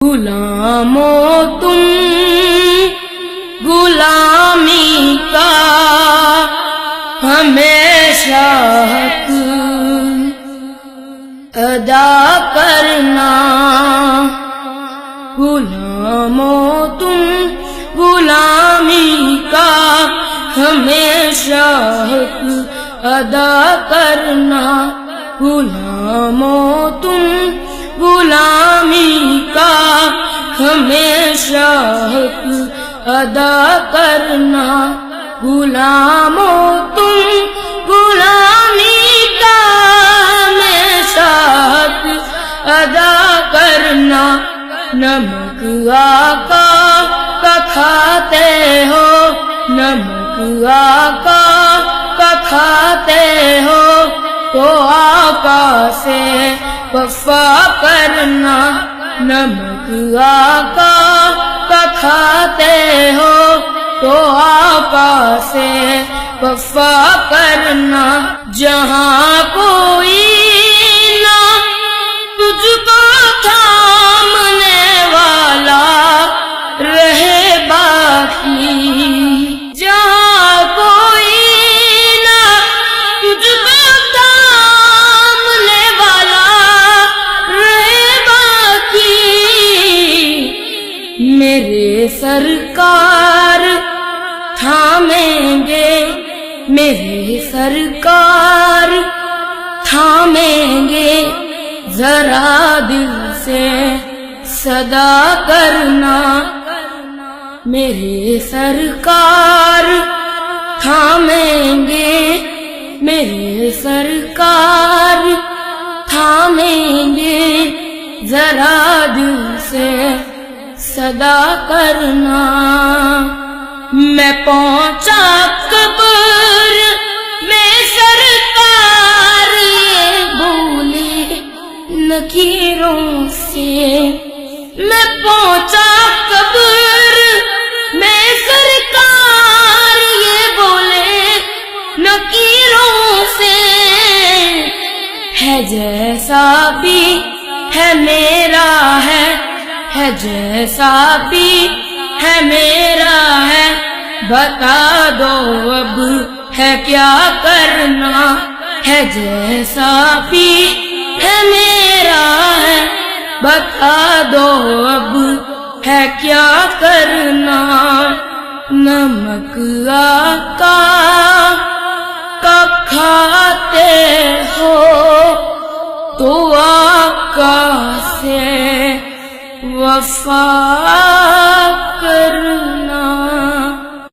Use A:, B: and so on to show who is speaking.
A: غلامو تم غلامی کا ہمیشہ حق ادا کرنا، غلامو تم غلامی کا ہمیشہ حق ادا کرنا، غلامو تم غلامی کا ہمیشہ حق ادا کرنا، غلامو تم غلامی کا ہمیشہ حق ادا کرنا، نمک آقا کا کھاتے ہو، نمک آقا کا کھاتے ہو تو آقا سے وفا کرنا، نمک آقا کا کھاتے ہو تو آقا سے وفا کرنا، جہاں کوئی نہ تجھ کو تھامنے والا رہے باقی، جہاں کوئی نہ تجھ کو تھامنے والا رہے باقی، میرے سرکار تھامیں گے، میرے سرکار تھامیں گے، ذرا دل سے صدا کرنا، میرے سرکار تھامیں گے، میرے سرکار تھامیں گے، ذرا دل سے صدا کرنا، میں پہنچا قبر میں سرکار یہ بھولی نکیروں سے، میں پہنچا قبر میں سرکار یہ بولے نکیروں سے، ہے جیسا بھی ہے میرا ہے جیسا بھی ہے میرا ہے، بتا دو اب ہے کیا کرنا، ہے جیسا بھی ہے میرا ہے، بتا دو اب ہے کیا کرنا، نمک آقا کا کھاتے ہو تو آقا سے وفا